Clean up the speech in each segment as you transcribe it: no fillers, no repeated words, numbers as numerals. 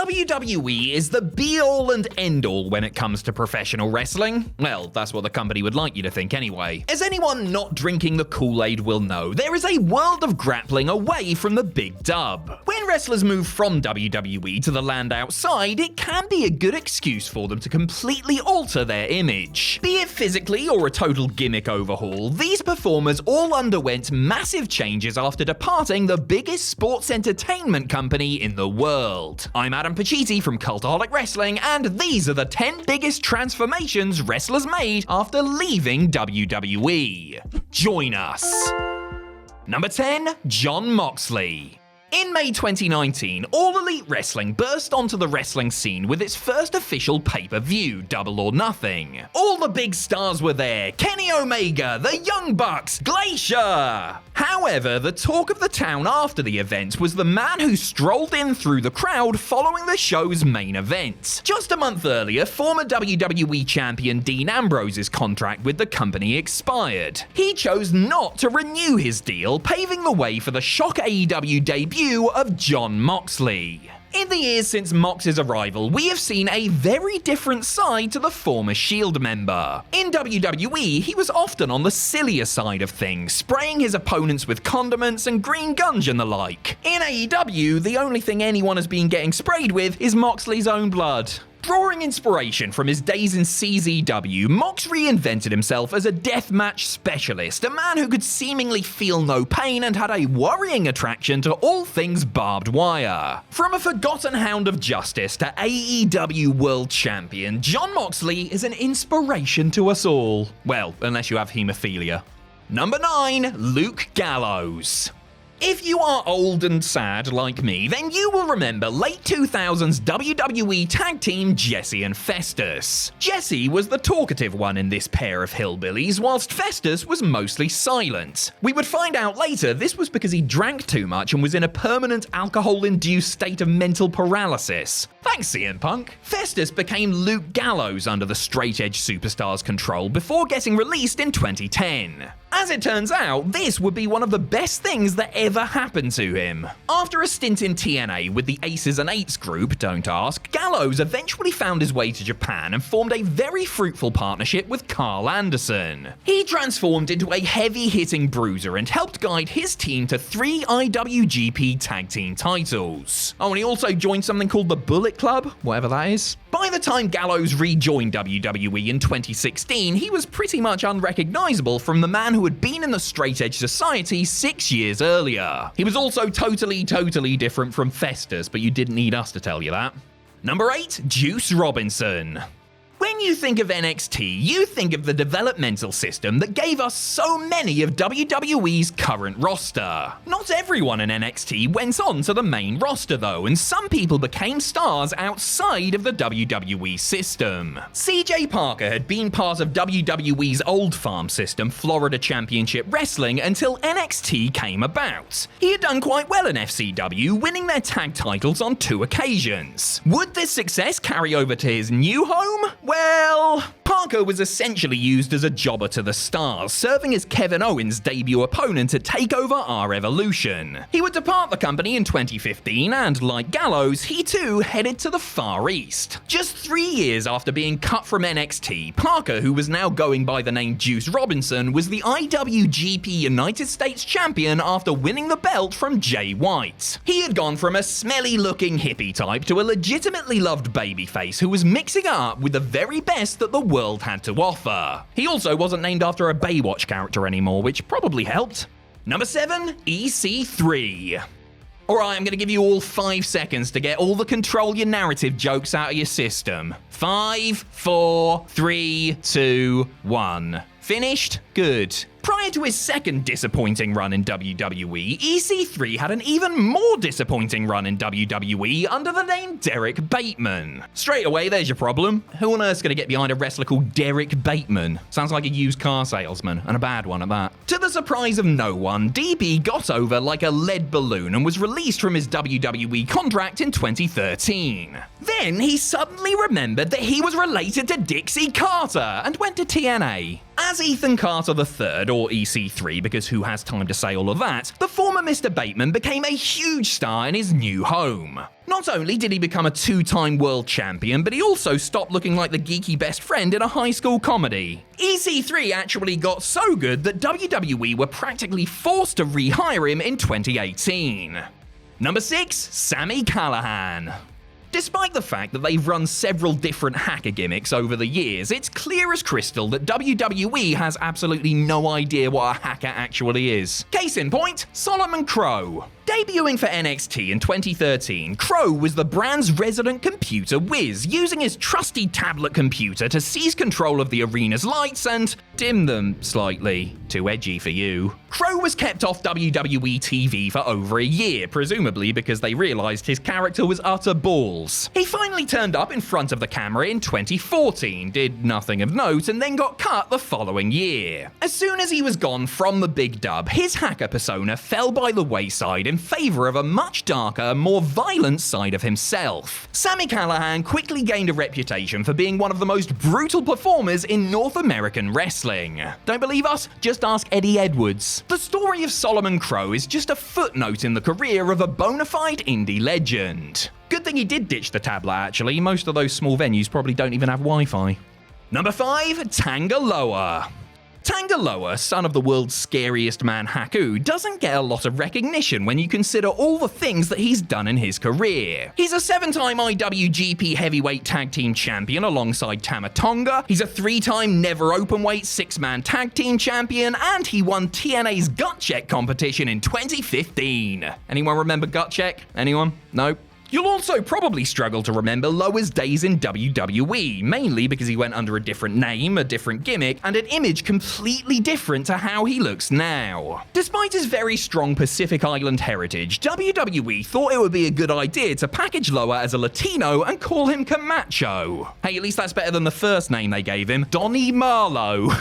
WWE is the be-all and end-all when it comes to professional wrestling. Well, that's what the company would like you to think anyway. As anyone not drinking the Kool-Aid will know, there is a world of grappling away from the big dub. When wrestlers move from WWE to the land outside, it can be a good excuse for them to completely alter their image. Be it physically or a total gimmick overhaul, these performers all underwent massive changes after departing the biggest sports entertainment company in the world. I'm Adam Pacitti from Cultaholic Wrestling, and these are the 10 biggest transformations wrestlers made after leaving WWE. Join us. Number 10, Jon Moxley. In May 2019, All Elite Wrestling burst onto the wrestling scene with its first official pay-per-view, Double or Nothing. All the big stars were there: Kenny Omega, the Young Bucks, Glacier! However, the talk of the town after the event was the man who strolled in through the crowd following the show's main event. Just a month earlier, former WWE champion Dean Ambrose's contract with the company expired. He chose not to renew his deal, paving the way for the shock AEW debut of Jon Moxley. In the years since Mox's arrival, we have seen a very different side to the former Shield member. In WWE, he was often on the sillier side of things, spraying his opponents with condiments and green gunge and the like. In AEW, the only thing anyone has been getting sprayed with is Moxley's own blood. Drawing inspiration from his days in CZW, Mox reinvented himself as a deathmatch specialist, a man who could seemingly feel no pain and had a worrying attraction to all things barbed wire. From a forgotten hound of justice to AEW World Champion, Jon Moxley is an inspiration to us all. Well, unless you have haemophilia. Number 9, Luke Gallows. If you are old and sad like me, then you will remember late 2000s WWE tag team Jesse and Festus. Jesse was the talkative one in this pair of hillbillies, whilst Festus was mostly silent. We would find out later this was because he drank too much and was in a permanent alcohol-induced state of mental paralysis. Thanks, CM Punk. Festus became Luke Gallows under the straight-edge superstar's control before getting released in 2010. As it turns out, this would be one of the best things that ever happened to him. After a stint in TNA with the Aces and Eights group, don't ask, Gallows eventually found his way to Japan and formed a very fruitful partnership with Carl Anderson. He transformed into a heavy-hitting bruiser and helped guide his team to 3 IWGP Tag Team titles. Oh, and he also joined something called the Bullet Club, whatever that is. By the time Gallows rejoined WWE in 2016, he was pretty much unrecognizable from the man who had been in the straight edge society 6 years earlier. He was also totally different from Festus, but you didn't need us to tell you that. Number 8, Juice Robinson. When you think of NXT, you think of the developmental system that gave us so many of WWE's current roster. Not everyone in NXT went on to the main roster though, and some people became stars outside of the WWE system. CJ Parker had been part of WWE's old farm system, Florida Championship Wrestling, until NXT came about. He had done quite well in FCW, winning their tag titles on 2 occasions. Would this success carry over to his new home? Well, Parker was essentially used as a jobber to the stars, serving as Kevin Owens' debut opponent at TakeOver R Evolution. He would depart the company in 2015 and, like Gallows, he too headed to the Far East. Just 3 years after being cut from NXT, Parker, who was now going by the name Juice Robinson, was the IWGP United States champion after winning the belt from Jay White. He had gone from a smelly-looking hippie type to a legitimately loved babyface who was mixing up with the very best that the world had to offer. He also wasn't named after a Baywatch character anymore, which probably helped. Number 7, EC3. Alright, I'm gonna give you all 5 seconds to get all the control your narrative jokes out of your system. 5, 4, 3, 2, 1. Finished? Good. Prior to his second disappointing run in WWE, EC3 had an even more disappointing run in WWE under the name Derek Bateman. Straight away, there's your problem. Who on earth's gonna get behind a wrestler called Derek Bateman? Sounds like a used car salesman, and a bad one at that. To the surprise of no one, DB got over like a lead balloon and was released from his WWE contract in 2013. Then he suddenly remembered that he was related to Dixie Carter and went to TNA. As Ethan Carter III, or EC3 because who has time to say all of that, the former Mr. Bateman became a huge star in his new home. Not only did he become a 2-time world champion, but he also stopped looking like the geeky best friend in a high school comedy. EC3 actually got so good that WWE were practically forced to rehire him in 2018. Number 6, Sami Callihan. Despite the fact that they've run several different hacker gimmicks over the years, it's clear as crystal that WWE has absolutely no idea what a hacker actually is. Case in point, Solomon Crow. Debuting for NXT in 2013, Crow was the brand's resident computer whiz, using his trusty tablet computer to seize control of the arena's lights and dim them slightly. Too edgy for you. Crow was kept off WWE TV for over a year, presumably because they realized his character was utter balls. He finally turned up in front of the camera in 2014, did nothing of note, and then got cut the following year. As soon as he was gone from the big dub, his hacker persona fell by the wayside in favor of a much darker, more violent side of himself. Sami Callihan quickly gained a reputation for being one of the most brutal performers in North American wrestling. Don't believe us? Just ask Eddie Edwards. The story of Solomon Crow is just a footnote in the career of a bona fide indie legend. Good thing he did ditch the tablet actually, most of those small venues probably don't even have Wi-Fi. Number 5, TANGA Loa. TANGA Loa, son of the world's scariest man Haku, doesn't get a lot of recognition when you consider all the things that he's done in his career. He's a 7-time IWGP Heavyweight Tag Team Champion alongside Tama Tonga, he's a 3-time Never Openweight 6-Man Tag Team Champion, and he won TNA's Gut Check competition in 2015. Anyone remember Gut Check? Anyone? No? You'll also probably struggle to remember Loa's days in WWE, mainly because he went under a different name, a different gimmick, and an image completely different to how he looks now. Despite his very strong Pacific Island heritage, WWE thought it would be a good idea to package Loa as a Latino and call him Camacho. Hey, at least that's better than the first name they gave him, Donnie Marlowe.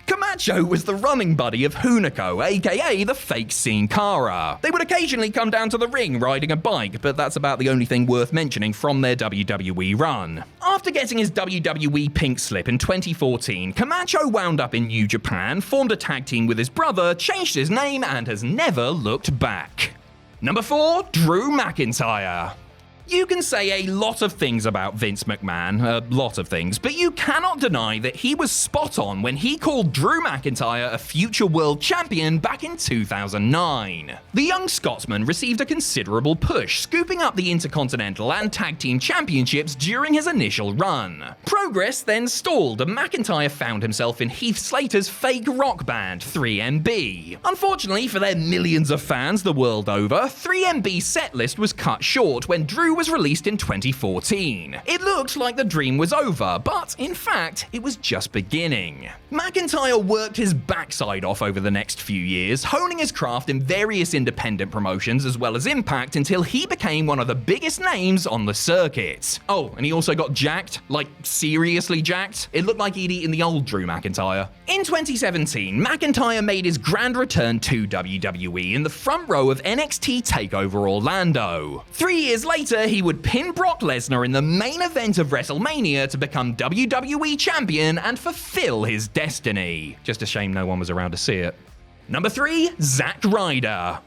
Camacho was the running buddy of Hunico, aka the fake Sin Cara. They would occasionally come down to the ring riding a bike, but that's about the only thing worth mentioning from their WWE run. After getting his WWE pink slip in 2014, Camacho wound up in New Japan, formed a tag team with his brother, changed his name, and has never looked back. Number 4, Drew McIntyre. You can say a lot of things about Vince McMahon, a lot of things, but you cannot deny that he was spot on when he called Drew McIntyre a future world champion back in 2009. The young Scotsman received a considerable push, scooping up the Intercontinental and Tag Team Championships during his initial run. Progress then stalled and McIntyre found himself in Heath Slater's fake rock band, 3MB. Unfortunately for their millions of fans the world over, 3MB's setlist was cut short when Drew was released in 2014. It looked like the dream was over, but in fact, it was just beginning. McIntyre worked his backside off over the next few years, honing his craft in various independent promotions as well as Impact until he became one of the biggest names on the circuit. Oh, and he also got jacked, like seriously jacked. It looked like he'd eaten the old Drew McIntyre. In 2017, McIntyre made his grand return to WWE in the front row of NXT TakeOver Orlando. 3 years later, he would pin Brock Lesnar in the main event of WrestleMania to become WWE Champion and fulfill his destiny. Just a shame no one was around to see it. Number 3, ZACK RYDER.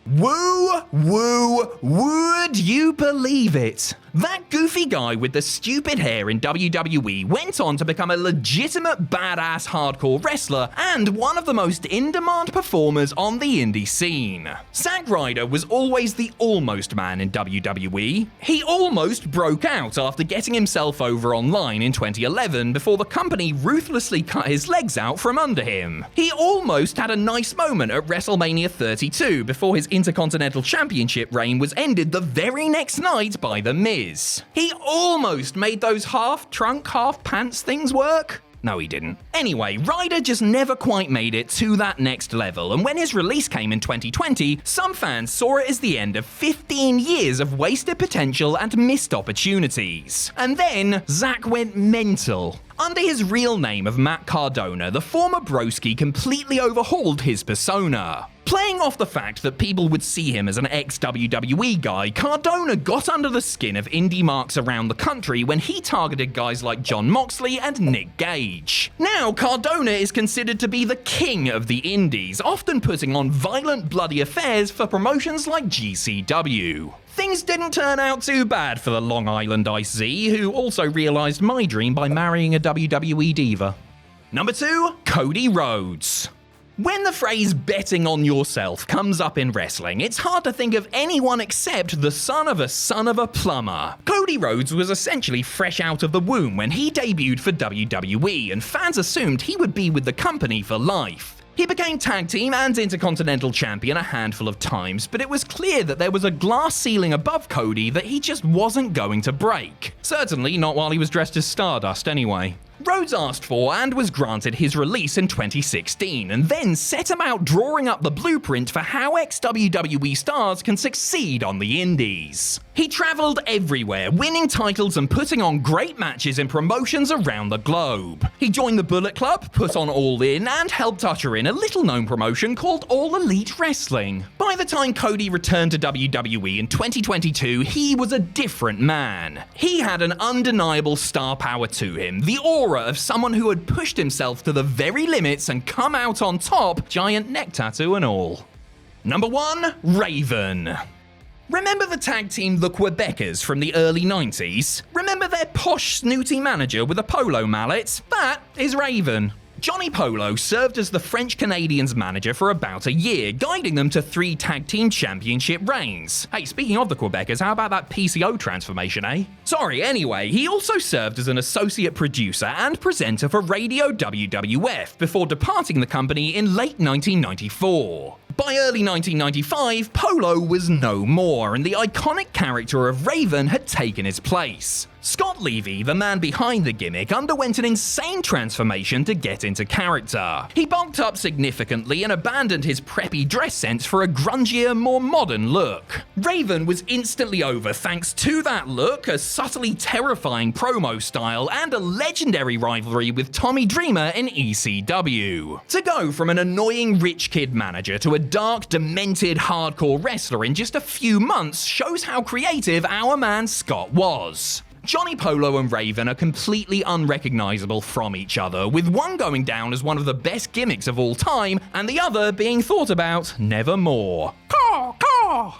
Woo, woo, would you believe it? That goofy guy with the stupid hair in WWE went on to become a legitimate badass hardcore wrestler and one of the most in-demand performers on the indie scene. ZACK RYDER was always the almost man in WWE. He almost broke out after getting himself over online in 2011 before the company ruthlessly cut his legs out from under him. He almost had a nice moment at WrestleMania 32 before his Intercontinental Championship reign was ended the very next night by The Miz. He almost made those half-trunk, half-pants things work. No, he didn't. Anyway, Ryder just never quite made it to that next level, and when his release came in 2020, some fans saw it as the end of 15 years of wasted potential and missed opportunities. And then, ZACK went mental. Under his real name of Matt Cardona, the former broski completely overhauled his persona. Playing off the fact that people would see him as an ex-WWE guy, Cardona got under the skin of indie marks around the country when he targeted guys like Jon Moxley and Nick Gage. Now, Cardona is considered to be the king of the indies, often putting on violent, bloody affairs for promotions like GCW. Things didn't turn out too bad for the Long Island Ice Z, who also realised my dream by marrying a WWE diva. Number 2, Cody Rhodes. When the phrase betting on yourself comes up in wrestling, it's hard to think of anyone except the son of a plumber. Cody Rhodes was essentially fresh out of the womb when he debuted for WWE, and fans assumed he would be with the company for life. He became tag team and intercontinental champion a handful of times, but it was clear that there was a glass ceiling above Cody that he just wasn't going to break. Certainly not while he was dressed as Stardust anyway. Rhodes asked for and was granted his release in 2016, and then set about drawing up the blueprint for how ex-WWE stars can succeed on the indies. He travelled everywhere, winning titles and putting on great matches in promotions around the globe. He joined the Bullet Club, put on All In, and helped usher in a little-known promotion called All Elite Wrestling. By the time Cody returned to WWE in 2022, he was a different man. He had an undeniable star power to him, the aura of someone who had pushed himself to the very limits and come out on top, giant neck tattoo and all. Number 1, Raven. Remember the tag team The Quebecers from the early 90s? Remember their posh, snooty manager with a polo mallet? That is Raven. Johnny Polo served as the French-Canadians manager for about a year, guiding them to 3 tag team championship reigns. Hey, speaking of the Quebecers, how about that PCO transformation, eh? Sorry, anyway, he also served as an associate producer and presenter for Radio WWF before departing the company in late 1994. By early 1995, Polo was no more, and the iconic character of Raven had taken his place. Scott Levy, the man behind the gimmick, underwent an insane transformation to get into character. He bulked up significantly and abandoned his preppy dress sense for a grungier, more modern look. Raven was instantly over thanks to that look, a subtly terrifying promo style, and a legendary rivalry with Tommy Dreamer in ECW. To go from an annoying rich kid manager to a dark, demented, hardcore wrestler in just a few months shows how creative our man Scott was. Johnny Polo and Raven are completely unrecognizable from each other, with one going down as one of the best gimmicks of all time, and the other being thought about nevermore. Caw, caw!